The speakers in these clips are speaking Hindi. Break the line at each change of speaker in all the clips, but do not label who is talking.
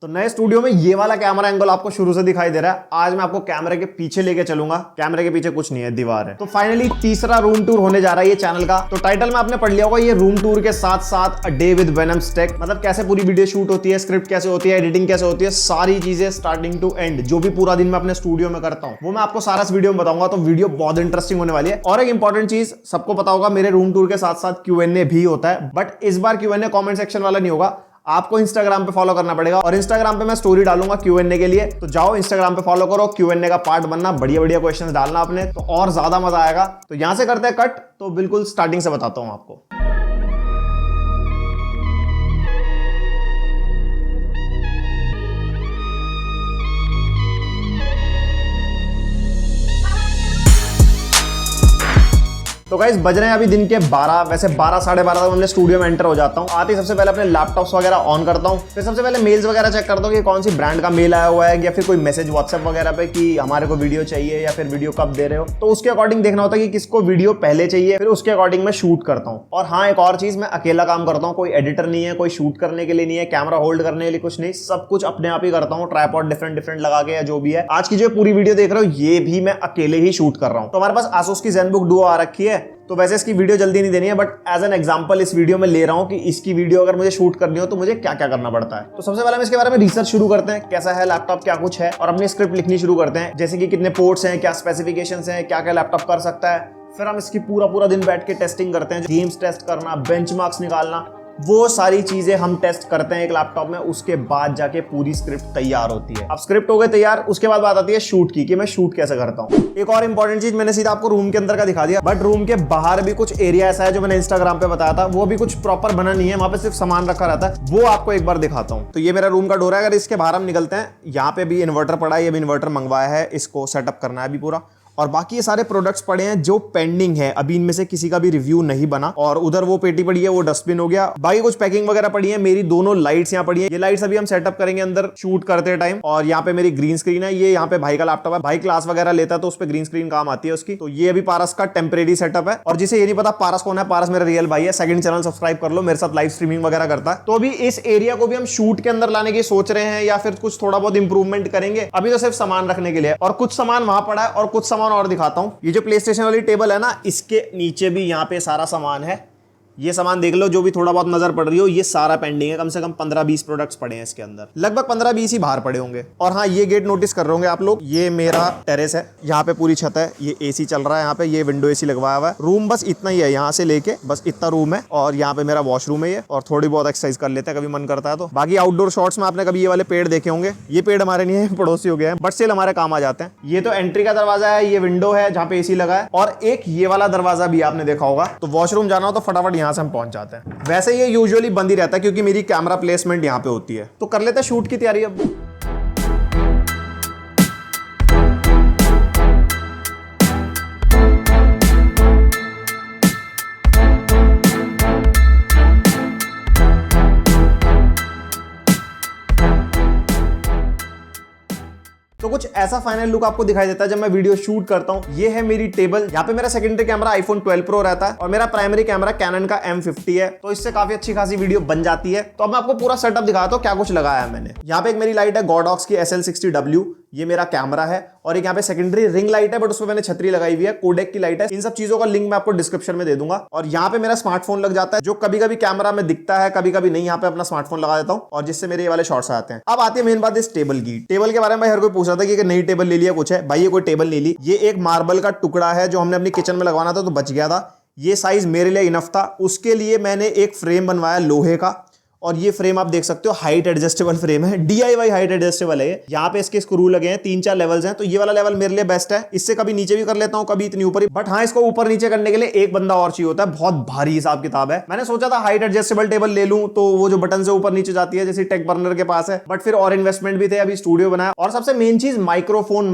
तो नए स्टूडियो में ये वाला कैमरा एंगल आपको शुरू से दिखाई दे रहा है। आज मैं आपको कैमरे के पीछे लेके चलूंगा। कैमरे के पीछे कुछ नहीं है, दीवार है। तो फाइनली तीसरा रूम टूर होने जा रहा है ये चैनल का। तो टाइटल में आपने पढ़ लिया होगा, ये रूम टूर के साथ साथ a day with venoms tech, मतलब कैसे पूरी वीडियो शूट होती है, स्क्रिप्ट कैसे होती है, एडिटिंग कैसे होती है, सारी चीजें स्टार्टिंग टू एंड जो भी पूरा दिन मैं अपने स्टूडियो में करता हूँ वो मैं आपको सारा इस वीडियो में बताऊंगा। तो वीडियो बहुत इंटरेस्टिंग होने वाली है। और एक इंपॉर्टेंट चीज, सबको पता होगा मेरे रूम टूर के साथ साथ Q&A भी होता है, बट इस बार Q&A कमेंट सेक्शन वाला नहीं होगा। आपको इंस्टाग्राम पे फॉलो करना पड़ेगा और इंस्टाग्राम पे मैं स्टोरी डालूंगा Q&A के लिए। तो जाओ इंस्टाग्राम पे फॉलो करो, Q&A का पार्ट बनना, बढ़िया बढ़िया क्वेश्चंस डालना आपने, तो और ज्यादा मजा आएगा। तो यहां से करते हैं कट। तो बिल्कुल स्टार्टिंग से बताता हूं आपको। तो गाइस बज रहे हैं अभी दिन के 12, वैसे 12 साढ़े 12 तक मैं स्टूडियो में एंटर हो जाता हूँ। आते ही सबसे पहले अपने लैपटॉप्स वगैरह ऑन करता हूँ, फिर सबसे पहले मेल्स वगैरह चेक करता हूँ कि कौन सी ब्रांड का मेल आया हुआ है या फिर कोई मैसेज व्हाट्सएप वगैरह पे कि हमारे को वीडियो चाहिए या फिर वीडियो कब दे रहे हो। तो उसके अकॉर्डिंग देखना होता है कि किसको वीडियो पहले चाहिए, फिर उसके अकॉर्डिंग मैं शूट करता हूँ। और हाँ, एक और चीज, मैं अकेला काम करता हूँ, कोई एडिटर नहीं है, कोई शूट करने के लिए नहीं है, कैमरा होल्ड करने के लिए कुछ नहीं, सब कुछ अपने आप ही करता हूँ। ट्राइपॉड डिफरेंट डिफरेंट लगा के या जो भी है। आज की जो पूरी वीडियो देख रहे हो ये भी मैं अकेले ही शूट कर रहा हूँ। तो हमारे पास आसूस की ZenBook Duo आ रखी है। तो वैसे इसकी वीडियो जल्दी नहीं देनी है, बट एज एन एग्जांपल इस वीडियो में ले रहा हूं कि इसकी वीडियो अगर मुझे शूट करनी हो तो मुझे क्या क्या करना पड़ता है। तो सबसे पहले हम इसके बारे में रिसर्च शुरू करते हैं, कैसा है लैपटॉप, क्या कुछ है, और अपनी स्क्रिप्ट लिखनी शुरू करते हैं, जैसे कि कितने पोर्ट्स हैं, क्या स्पेसिफिकेशंस हैं, क्या क्या लैपटॉप कर सकता है। फिर हम इसकी पूरा दिन बैठ के टेस्टिंग करते हैं, गेम्स टेस्ट करना, बेंचमार्क्स निकालना, वो सारी चीजें हम टेस्ट करते हैं एक लैपटॉप में। उसके बाद जाके पूरी स्क्रिप्ट तैयार होती है। अब स्क्रिप्ट हो गई तैयार, उसके बाद बात आती है शूट की, कि मैं शूट कैसे करता हूँ। एक और इंपॉर्टेंट चीज, मैंने सीधा आपको रूम के अंदर का दिखा दिया, बट रूम के बाहर भी कुछ एरिया ऐसा है जो मैंने इंस्टाग्राम पे बताया था, वो भी कुछ प्रॉपर बना नहीं है, वहां पे सिर्फ सामान रखा रहता है, वो आपको एक बार दिखाता हूँ। तो ये मेरा रूम का डोर है। अगर इसके बाहर हम निकलते हैं, यहाँ पे भी इन्वर्टर पड़ा है, ये भी इन्वर्टर मंगवाया है, इसको सेटअप करना है अभी पूरा। और बाकी ये सारे प्रोडक्ट्स पड़े हैं जो पेंडिंग है, अभी इनमें से किसी का भी रिव्यू नहीं बना। और उधर वो पेटी पड़ी है, वो डस्टबिन हो गया। बाकी कुछ पैकिंग वगैरह पड़ी है। मेरी दोनों लाइट्स यहाँ पड़ी है, ये लाइट्स अभी हम सेटअप करेंगे अंदर शूट करते टाइम। और यहाँ पे मेरी ग्रीन स्क्रीन है, ये यहाँ पे भाई का लैपटॉप है, भाई क्लास वगैरह लेता है तो उस पर ग्रीन स्क्रीन काम आती है उसकी। तो ये अभी पारस का टेम्परेरी सेटअप है। और जिसे ये नहीं पता पारस कौन है, पारस मेरा रियल भाई है। सेकंड चैनल सब्सक्राइब कर लो, मेरे साथ लाइव स्ट्रीमिंग वगैरह करता है। तो अभी इस एरिया को भी हम शूट के अंदर लाने की सोच रहे हैं, या फिर कुछ थोड़ा बहुत इंप्रूवमेंट करेंगे। अभी तो सिर्फ सामान रखने के लिए, और कुछ सामान वहां पड़ा है और कुछ सामान और दिखाता हूँ। ये जो प्ले स्टेशन वाली टेबल है ना, इसके नीचे भी यहाँ पे सारा सामान है। ये सामान देख लो, जो भी थोड़ा बहुत नजर पड़ रही हो, ये सारा पेंडिंग है। कम से कम 15-20 प्रोडक्ट्स पड़े हैं इसके अंदर, लगभग 15-20 ही बाहर पड़े होंगे। और हाँ, ये गेट नोटिस कर रहे होंगे आप लोग, ये मेरा टेरेस है, यहाँ पे पूरी छत है, ये AC चल रहा है यहाँ पे, ये विंडो AC लगवाया हुआ है। रूम बस इतना ही है, यहाँ से लेके बस इतना रूम है। और यहाँ पे मेरा वॉशरूम है ये, और थोड़ी बहुत एक्सरसाइज कर लेते हैं कभी मन करता है तो। बाकी आउटडोर शॉट्स में आपने कभी ये वाले पेड़ देखे होंगे, ये पेड़ हमारे नहीं है, पड़ोसी हो गए हैं, बट स्टिल हमारे काम आ जाते हैं। ये तो एंट्री का दरवाजा है, ये विंडो है जहाँ पे AC लगा है, और एक ये वाला दरवाजा भी आपने देखा होगा। तो वॉशरूम जाना हो तो फटाफट यहाँ से हम पहुंच जाते हैं। वैसे ये यूजुअली बंद ही रहता है क्योंकि मेरी कैमरा प्लेसमेंट यहाँ पे होती है। तो कर लेते हैं शूट की तैयारी अब। तो कुछ ऐसा फाइनल लुक आपको दिखाई देता है जब मैं वीडियो शूट करता हूँ। ये है मेरी टेबल, यहाँ पे मेरा सेकेंडरी कैमरा iPhone 12 Pro रहता है, और मेरा प्राइमरी कैमरा कैनन का M50 है। तो इससे काफी अच्छी खासी वीडियो बन जाती है। तो अब मैं आपको पूरा सेटअप दिखाता हूँ क्या कुछ लगाया है मैंने। यहाँ पे एक मेरी लाइट है Godox की SL60W, ये मेरा कैमरा है। और एक यहाँ पे सेकेंडरी रिंग लाइट है, बट उसमें मैंने छतरी लगाई हुई है, कोडेक की लाइट है। इन सब चीजों का लिंक मैं आपको डिस्क्रिप्शन में दे दूंगा। और यहाँ पे मेरा स्मार्टफोन लग जाता है, जो कभी कभी कैमरा में दिखता है, कभी कभी नहीं। यहाँ पे अपना स्मार्टफोन लगा देता हूँ, और जिससे मेरे ये वाले शॉट्स आते हैं। अब आती है मेन बात इस टेबल की। टेबल के बारे में भाई हर कोई पूछ रहा था कि नई टेबल ले लिया कुछ है। भाई ये कोई टेबल नहीं ली, ये एक मार्बल का टुकड़ा है जो हमने अपनी किचन में लगवाना था तो बच गया था। ये साइज मेरे लिए इनफ था। उसके लिए मैंने एक फ्रेम बनवाया लोहे का, और ये फ्रेम आप देख सकते हो हाइट एडजस्टेबल फ्रेम है, DIY हाइट एडजस्टेबल है। यहाँ पे इसके स्क्रू लगे हैं, 3-4 लेवल्स हैं। तो ये वाला लेवल मेरे लिए बेस्ट है। इससे कभी नीचे भी कर लेता हूँ, कभी इतनी ऊपर ही। बट हाँ, इसको ऊपर नीचे करने के लिए एक बंदा और चाहिए होता है, बहुत भारी हिसाब किताब है। मैंने सोचा था हाइट एडजस्टेबल टेबल ले लूं, तो वो जो बटन से ऊपर नीचे जाती है जैसे टेक बर्नर के पास है, बट फिर और इन्वेस्टमेंट भी थे, अभी स्टूडियो बनाया। और सबसे मेन चीज माइक्रोफोन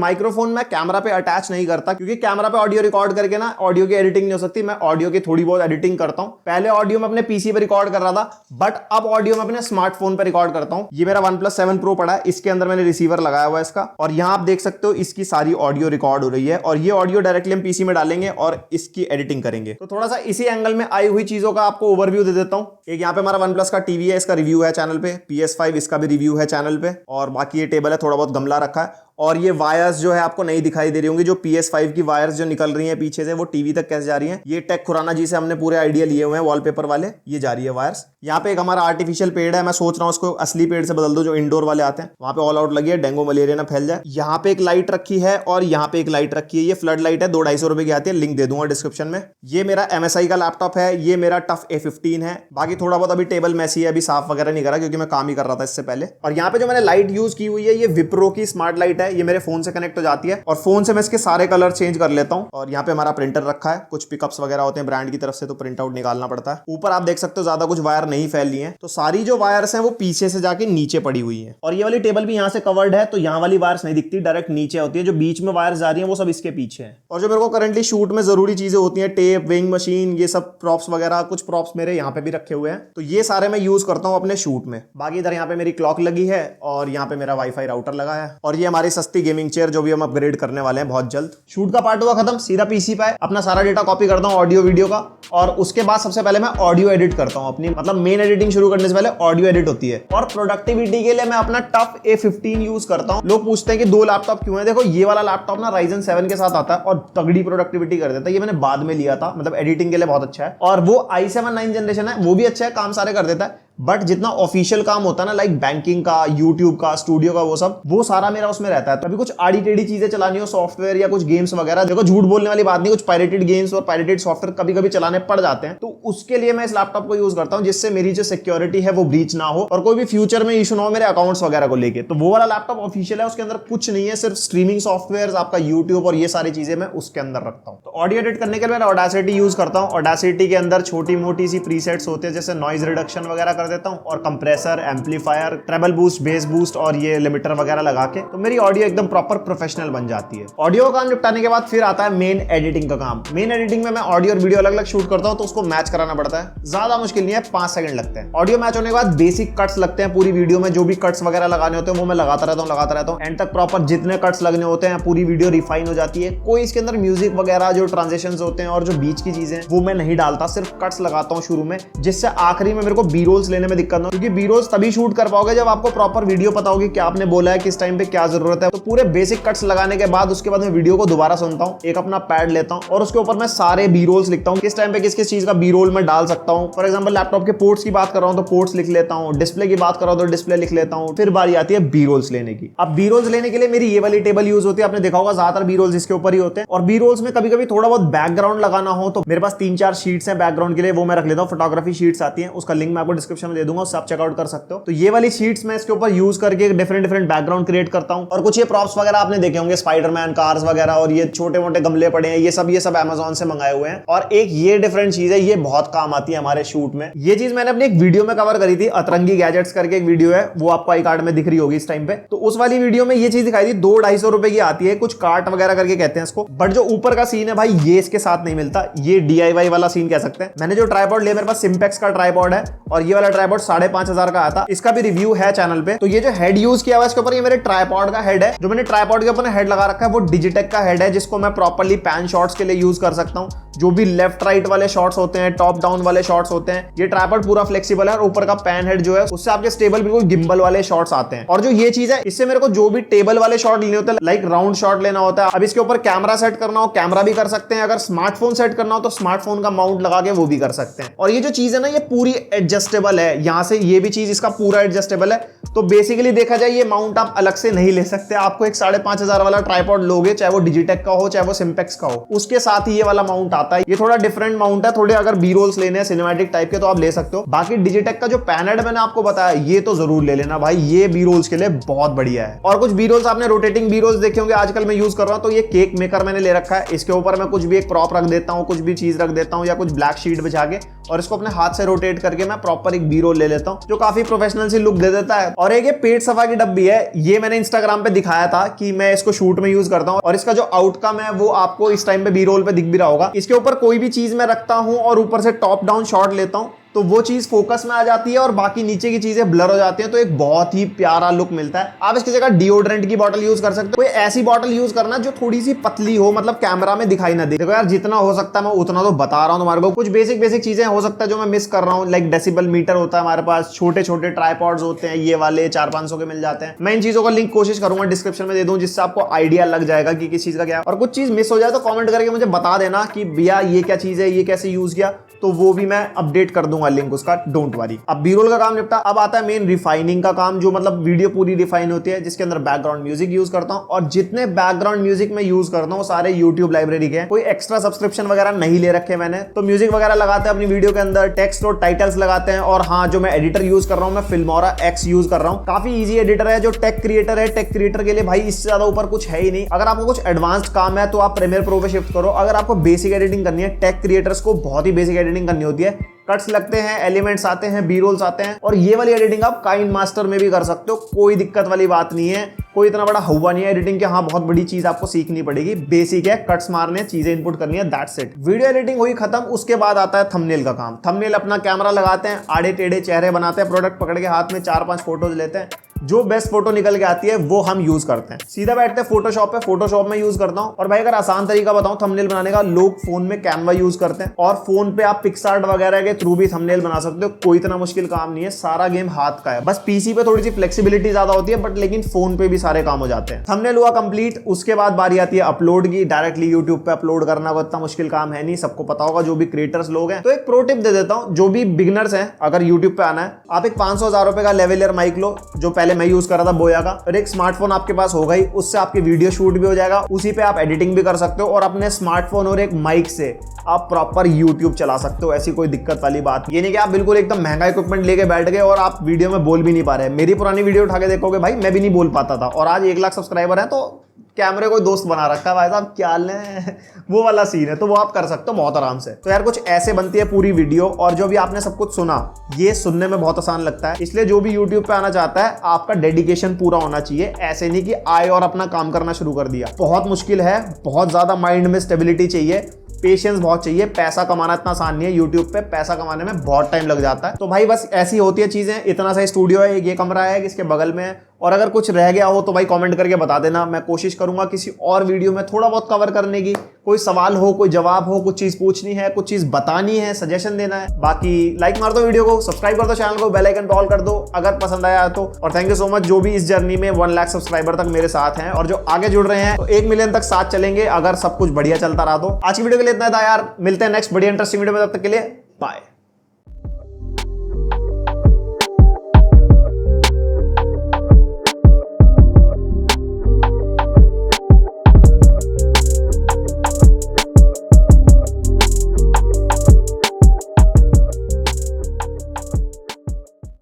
मैं कैमरा पे अटैच नहीं करता, क्योंकि कैमरा पे ऑडियो रिकॉर्ड करके ना ऑडियो की एडिटिंग नहीं हो सकती। मैं ऑडियो की थोड़ी बहुत एडिटिंग करता हूँ। पहले ऑडियो में अपने PC पे रिकॉर्ड कर रहा था, बट अब ऑडियो मैं अपने स्मार्टफोन पर रिकॉर्ड करता हूँ। ये मेरा OnePlus 7 Pro पड़ा है, इसके अंदर मैंने रिसीवर लगाया हुआ है इसका, और यहाँ आप देख सकते हो इसकी सारी ऑडियो रिकॉर्ड हो रही है, और ये ऑडियो डायरेक्टली हम पीसी में डालेंगे और इसकी एडिटिंग करेंगे। तो थोड़ा सा इसी एंगल में आई हुई चीजों का आपको ओवरव्यू दे देता हूँ। एक यहाँ पे हमारा OnePlus का टीवी है, इसका रिव्यू है चैनल पे, PS5 इसका भी रिव्यू है चैनल पे, और बाकी ये टेबल है, थोड़ा बहुत गमला रखा है, और ये वायर्स जो है आपको नहीं दिखाई दे रही होंगी, जो PS5 की वायर्स जो निकल रही हैं पीछे से वो टीवी तक कैसे जा रही हैं। ये टेक खुराना जी से हमने पूरे आइडिया लिए हुए हैं वॉलपेपर वाले, ये जा रही है वायर्स। यहाँ पे एक हमारा आर्टिफिशियल पेड़ है, मैं सोच रहा हूँ उसको असली पेड़ से बदल दो जो इंडोर वाले आते हैं, वहां पे ऑल आउट लगी है, डेंगू मलेरिया ना फैल जाए। यहाँ पे एक लाइट रखी है और यहाँ पे एक लाइट रखी है, ये फ्लड लाइट है, 200-250 रुपए की आती है, लिंक दे दूंगा डिस्क्रिप्शन में। ये मेरा MSI का लैपटॉप है, ये मेरा टफ A15 है। बाकी थोड़ा बहुत अभी टेबल मैसी है, अभी साफ वगैरह नहीं करा क्योंकि मैं काम ही कर रहा था इससे पहले। और यहाँ पे जो मैंने लाइट यूज की हुई है ये विप्रो की स्मार्ट लाइट है, ये मेरे फोन से कनेक्ट हो जाती है और फोन से मैं इसके सारे कलर चेंज कर लेता हूं। और यहाँ पे हमारा प्रिंटर रखा है, कुछ पिकअप्स वगैरह होते हैं ब्रांड की तरफ से तो प्रिंट आउट निकालना पड़ता है। ऊपर आप देख सकते हो ज्यादा कुछ वायर नहीं फैली है, तो सारी जो वायर्स हैं वो पीछे से जाके नीचे पड़ी हुई है। और ये वाली टेबल भी यहाँ से कवर्ड है, तो यहाँ वाली वायर्स नहीं दिखती, डायरेक्ट नीचे होती है, जो बीच में वायर्स जा रही है वो सब इसके पीछे है। और जो मेरे को करंटली शूट में जरूरी चीजें होती है, टेप, विंग मशीन, ये सब प्रॉप्स वगैरह, कुछ प्रॉप्स मेरे यहाँ पे भी रखे हुए हैं, तो ये सारे मैं यूज करता हूँ अपने शूट में। बाकी इधर यहाँ पे मेरी क्लॉक लगी है और यहाँ पे मेरा वाईफाई राउटर लगा है, और ये हमारी सस्ती गेमिंग चेयर जो भी हम अपग्रेड करने वाले हैं बहुत जल्द। शूट का पार्ट हुआ खत्म, सीधा पीसी पे अपना सारा डेटा कॉपी करता हूँ ऑडियो वीडियो का, और उसके बाद सबसे पहले मैं ऑडियो एडिट करता हूँ अपनी, मतलब मेन एडिटिंग शुरू करने से पहले ऑडियो एडिट होती है। और प्रोडक्टिविटी के लिए मैं अपना टफ A15 यूज करता हूँ। लोग पूछते हैं कि 2 लैपटॉप क्यों है, देखो ये वाला लैपटॉप ना Ryzen 7 के साथ आता है और तगड़ी प्रोडक्टिविटी कर देता है। ये मैंने बाद में लिया था, मतलब एडिटिंग के लिए बहुत अच्छा है, और वो i7 9 जनरेशन है, वो भी अच्छा है, काम सारे कर देता है। बट जितना ऑफिशियल काम होता है ना, लाइक बैंकिंग का, यूट्यूब का, स्टूडियो का, वो सारा मेरा उसमें रहता है। तो अभी कुछ आड़ी टेढ़ी चीजें चलानी हो, सॉफ्टवेयर या कुछ गेम्स वगैरह, देखो झूठ बोलने वाली बात नहीं, कुछ पायरेटेड गेम्स और पायरेटेड सॉफ्टवेयर कभी कभी चलाने पड़ जाते हैं, तो उसके लिए मैं इस लैपटॉप को यूज करता हूं, जिससे मेरी जो सिक्योरिटी है वो ब्रीच ना हो और कोई भी फ्यूचर में इशू ना हो मेरे अकाउंट्स वगैरह को लेके। तो वो वाला लैपटॉप ऑफिशियल है, उसके अंदर कुछ नहीं है, सिर्फ स्ट्रीमिंग सॉफ्टवेयर, आपका यूट्यूब और ये सारी चीजें मैं उसके अंदर रखता हूँ। तो ऑडियो एडिट करने के लिए मैं ऑडासिटी यूज करता हूँ। ऑडासिटी के अंदर छोटी मोटी सी प्रीसेट्स होते हैं, जैसे नॉइज रिडक्शन वगैरह कर देता हूँ, और compressor, amplifier, treble boost, bass boost और ये लिमिटर वगैरह लगा के, तो मेरी ऑडियो एकदम प्रॉपर प्रोफेशनल बन जाती है। ऑडियो का काम निपटाने के बाद फिर आता है मेन एडिटिंग का काम। मेन एडिटिंग में मैं ऑडियो और वीडियो अलग अलग शूट करता हूं, तो उसको मैच कराना पड़ता है, ज्यादा मुश्किल नहीं है, 5 सेकंड लगते हैं। ऑडियो मैच होने के बाद बेसिक कट्स लगते हैं पूरी वीडियो में, जो भी कट्स वगैरह लगाने होते हैं वो मैं लगाता रहता हूँ एंड तक प्रॉपर जितने कट्स लगने होते हैं, पूरी वीडियो रिफाइन हो जाती है। कोई इसके अंदर म्यूजिक वगैरह जो ट्रांजिशंस होते हैं और जो बीच की चीजें वो मैं नहीं डालता, सिर्फ कट्स लगाता हूँ शुरू में, जिससे आखिरी में मेरे को बी रोल्स लेने में दिक्कत ना हो, क्योंकि बी रोल्स तभी शूट कर पाओगे जब आपको प्रॉपर वीडियो पता होगी क्या आपने बोला है, किस टाइम पे क्या जरूरत है। तो पूरे बेसिक कट्स लगाने के बाद उसके बाद मैं वीडियो को दोबारा सुनता हूँ, एक अपना पैड लेता हूँ और उसके ऊपर मैं सारे बी रोल्स लिखता हूँ, किस टाइम पे किस किस चीज का बी रोल मैं डाल सकता हूँ। फॉर एग्जांपल लैपटॉप के पोर्ट्स की बात कर रहा हूँ तो पोर्ट्स लिख लेता हूँ, डिस्प्ले की बात कर रहा हूँ तो डिस्प्ले लिख लेता हूँ। फिर बारी आती है बी रोल्स लेने की। अब बी रोल्स लेने के लिए मेरी ये वाली टेबल यूज होती है, आपने देखा होगा ज्यादातर बी रोल्स इसके ऊपर ही होते हैं। और बी रोल्स में कभी कभी थोड़ा बहुत बैकग्राउंड लगाना हो तो मेरे पास 3-4 शीट्स हैं बैकग्राउंड के लिए, वो मैं रख लेता हूँ। फोटोग्राफी शीट्स आती हैं, उसका लिंक मैं आपको डिस्क्रिप्शन में दे दूंगा, उससे आप चेकआउट कर सकते हो। तो ये वाली शीट्स मैं इसके ऊपर यूज करके डिफरेंट बैकग्राउंड क्रिएट करता हूं। और कुछ ये प्रॉप्स वगैरह आपने देखे होंगे, स्पाइडरमैन, कार्स वगैरह, और ये छोटे मोटे गमले पड़े हैं, ये सब अमेज़न से मंगाए हुए हैं। और एक ये डिफरेंट चीज है, ये बहुत काम आती है हमारे शूट में। ये चीज मैंने अपनी एक वीडियो में कवर करी थी, अतरंगी गैजेट्स करके एक वीडियो है, वो आपको आई कार्ड में दिख रही होगी इस टाइम पे। तो उस वाली वीडियो में ये चीज दिखाई थी, 200-250 रुपए की आती है, कुछ कार्ट वगैरह करके कहते हैं इसको। बट जो ऊपर का सीन है भाई, ये इसके साथ नहीं मिलता, ये DIY वाला सीन कह सकते हैं। मैंने जो ट्राइपॉड लिया, मेरे पास सिम्पेक्स का ट्राइपॉड है, और ये वाला ट्राइपॉड 5,500 का आया था, इसका भी रिव्यू है चैनल पे। तो ये जो हेड यूज किया हुआ इसके ऊपर, ये मेरे ट्राइपॉड का हेड है, जो मैंने ट्राइपॉड के ऊपर हेड लगा रखा है वो डिजिटेक का हेड है, जिसको मैं प्रॉपर्ली पैन शॉट्स के लिए यूज कर सकता हूं। जो भी लेफ्ट राइट वाले शॉट्स होते हैं, टॉप डाउन वाले शॉट्स होते हैं, ये ट्राइपॉड पूरा फ्लेक्सिबल है, और ऊपर का पैन हेड जो है उससे आपके स्टेबल बिल्कुल गिम्बल वाले शॉट्स आते हैं। और जो ये चीज है, इससे मेरे को जो भी टेबल वाले शॉट लेने होते हैं, लाइक राउंड शॉट लेना होता है, अब इसके ऊपर कैमरा सेट करना हो कैमरा भी कर सकते हैं, अगर स्मार्टफोन सेट करना हो तो स्मार्टफोन का माउंट लगा के वो भी कर सकते हैं। और ये जो चीज है ना, ये पूरी एडजस्टेबल है, यहां से ये भी चीज इसका पूरा एडजस्टेबल है। तो बेसिकली देखा जाए, ये माउंट आप अलग से नहीं ले सकते, आपको एक 5,500 वाला ट्राइपॉड लोगे, चाहे वो डिजिटेक का हो चाहे वो सिम्पेक्स का हो, उसके साथ ही ये वाला माउंट आता है। ये थोड़ा डिफरेंट माउंट है, थोड़े अगर बी रोल्स लेने हैं सिनेमैटिक टाइप के तो आप ले सकते हो। बाकी डिजिटेक का जो पैन हेड मैंने आपको बताया, ये तो जरूर ले लेना भाई, ये बी रोल्स के लिए बहुत बढ़िया है। और कुछ बी रोल्स आपने रोटेटिंग बी रोल्स देखे होंगे, आजकल मैं यूज कर रहा हूं, तो ये केक मेकर मैंने ले रखा है, इसके ऊपर मैं कुछ भी एक प्रॉप रख देता हूं, कुछ भी चीज रख देता हूं, या कुछ ब्लैक शीट बिछा के, और इसको अपने हाथ से रोटेट करके मैं प्रॉपर एक बी रोल ले लेता हूं, जो काफी प्रोफेशनल सी लुक दे देता है। और एक ये पेट सफा की डब्बी है, ये मैंने इंस्टाग्राम पे दिखाया था कि मैं इसको शूट में यूज करता हूं, और इसका जो आउटकम है वो आपको इस टाइम पे बी रोल पे दिख भी रहा होगा। इसके ऊपर कोई भी चीज मैं रखता हूं और ऊपर से टॉप डाउन शॉट लेता हूं, तो वो चीज फोकस में आ जाती है और बाकी नीचे की चीजें ब्लर हो जाती हैं, तो एक बहुत ही प्यारा लुक मिलता है। आप इसकी जगह डिओड्रेंट की बॉटल यूज कर सकते हो। कोई ऐसी बॉटल यूज करना जो थोड़ी सी पतली हो, मतलब कैमरा में दिखाई ना दे। देखो यार, जितना हो सकता है मैं उतना तो बता रहा हूं तुम्हारे को। कुछ बेसिक चीजें हो सकता है जो मैं मिस कर रहा हूं, लाइक डेसिबल मीटर होता है हमारे पास, छोटे छोटे ट्राइपॉड्स होते हैं, ये वाले 400-500 के मिल जाते हैं। मैं इन चीजों का लिंक कोशिश करूंगा डिस्क्रिप्शन में दे दूं, जिससे आपको आइडिया लग जाएगा कि किस चीज का क्या है। और कुछ चीज मिस हो जाए तो कमेंट करके मुझे बता देना कि भैया ये क्या चीज है, ये कैसे यूज किया, तो वो भी मैं अपडेट कर दूंगा लिंक उसका, डोंट वरी। अब बी-रोल का काम निपटा, अब आता है मेन रिफाइनिंग का काम, जो मतलब वीडियो पूरी रिफाइन होती है, जिसके अंदर बैकग्राउंड म्यूजिक यूज करता हूं। और जितने बैकग्राउंड म्यूजिक मैं यूज करता हूं सारे यूट्यूब लाइब्रेरी के हैं, कोई एक्स्ट्रा सब्सक्रिप्शन वगैरह नहीं ले रखे मैंने। तो म्यूजिक वगैरह लगाते हैं अपनी वीडियो के अंदर, टेक्स्ट और टाइटल्स लगाते हैं। और हाँ, जो मैं एडिटर यूज कर रहा हूं, मैं फिल्मोरा X यूज कर रहा हूं। काफी इजी एडिटर है। जो टेक क्रिएटर है, टेक क्रिएटर के लिए भाई इससे ज्यादा ऊपर कुछ है ही नहीं। अगर आपको कुछ एडवांस्ड काम है तो आप प्रीमियर प्रो पे शिफ्ट करो। अगर आपको बेसिक एडिटिंग करनी है, टेक क्रिएटर्स को बहुत ही बेसिक एडिटिंग करनी होती है, कट्स लगते हैं, एलिमेंट्स आते हैं, बी रोल्स आते हैं, और ये वाली एडिटिंग आप काइंड मास्टर में भी कर सकते हो। कोई दिक्कत वाली बात नहीं है, कोई इतना बड़ा हुआ नहीं है एडिटिंग के। हाँ, बहुत बड़ी चीज आपको सीखनी पड़ेगी, बेसिक है, कट्स मारने, चीजें इनपुट करनी है, दैट्स इट। वीडियो एडिटिंग हुई खत्म। उसके बाद आता है थंबनेल का काम। थंबनेल अपना कैमरा लगाते हैं, आड़े टेढ़े चेहरे बनाते हैं, प्रोडक्ट पकड़ के हाथ में 4-5 फोटोज लेते हैं, जो बेस्ट फोटो निकल के आती है वो हम यूज करते हैं। सीधा बैठते हैं फोटोशॉप पे, फोटोशॉप में यूज करता हूं। और भाई अगर आसान तरीका बताऊं थंबनेल बनाने का, लोग फोन में कैनवा यूज करते हैं और फोन पे आप पिक्सार्ट वगैरह के थ्रू भी थंबनेल बना सकते हो। कोई इतना मुश्किल काम नहीं है, सारा गेम हाथ का है। बस पीसी पे थोड़ी सी फ्लेक्सिबिलिटी ज्यादा होती है, बट लेकिन फोन पे भी सारे काम हो जाते हैं। थंबनेल हुआ कंप्लीट। उसके बाद बारी आती है अपलोड की। डायरेक्टली यूट्यूब पे अपलोड करना कोई इतना मुश्किल काम है नहीं, सबको पता होगा जो भी क्रिएटर्स लोग हैं। तो एक प्रो टिप दे देता हूं, जो भी बिगिनर्स हैं, अगर यूट्यूब पे आना है, आप एक 500-1000 रुपए का लेवलियर माइक लो, जो पहले मैं यूज कर रहा था बोया का, और एक स्मार्टफोन आपके पास होगा ही, उससे आपकी वीडियो शूट भी हो जाएगा, उसी पे आप एडिटिंग भी कर सकते हो, और अपने स्मार्टफोन और एक माइक से आप प्रॉपर YouTube चला सकते हो। ऐसी कोई दिक्कत वाली बात ये नहीं कि आप बिल्कुल एकदम महंगा इक्विपमेंट लेके बैठ गए और आप वीडियो में बोल भी नहीं पा रहे। मेरी पुरानी वीडियो उठा के देखोगे भाई, मैं भी नहीं बोल पाता था, और आज 1 लाख सब्सक्राइबर है तो कैमरे को दोस्त बना रखा है भाई साहब, क्या लें, वो वाला सीन है। तो वो आप कर सकते हो बहुत आराम से। तो यार कुछ ऐसे बनती है पूरी वीडियो। और जो भी आपने सब कुछ सुना, ये सुनने में बहुत आसान लगता है, इसलिए जो भी YouTube पे आना चाहता है, आपका डेडिकेशन पूरा होना चाहिए। ऐसे नहीं कि आए और अपना काम करना शुरू कर दिया। बहुत मुश्किल है, बहुत ज्यादा माइंड में स्टेबिलिटी चाहिए, पेशेंस बहुत चाहिए। पैसा कमाना इतना आसान नहीं है, यूट्यूब पे पैसा कमाने में बहुत टाइम लग जाता है। तो भाई बस ऐसी होती है चीजें। इतना सा स्टूडियो है, ये कमरा है, इसके बगल में है। और अगर कुछ रह गया हो तो भाई कमेंट करके बता देना, मैं कोशिश करूंगा किसी और वीडियो में थोड़ा बहुत कवर करने की। कोई सवाल हो, कोई जवाब हो, कुछ चीज पूछनी है, कुछ चीज बतानी है, सजेशन देना है। बाकी लाइक मार दो वीडियो को, सब्सक्राइब कर दो चैनल को, बेल आइकन पे ऑल कर दो अगर पसंद आया तो। और थैंक यू सो मच जो भी इस जर्नी में 1 लाख सब्सक्राइबर तक मेरे साथ हैं, और जो आगे जुड़ रहे हैं, तो 1 मिलियन तक साथ चलेंगे अगर सब कुछ बढ़िया चलता रहा तो। आज की वीडियो के लिए इतना था यार, मिलते हैं नेक्स्ट बढ़िया इंटरेस्टिंग वीडियो में, तब तक के लिए बाय।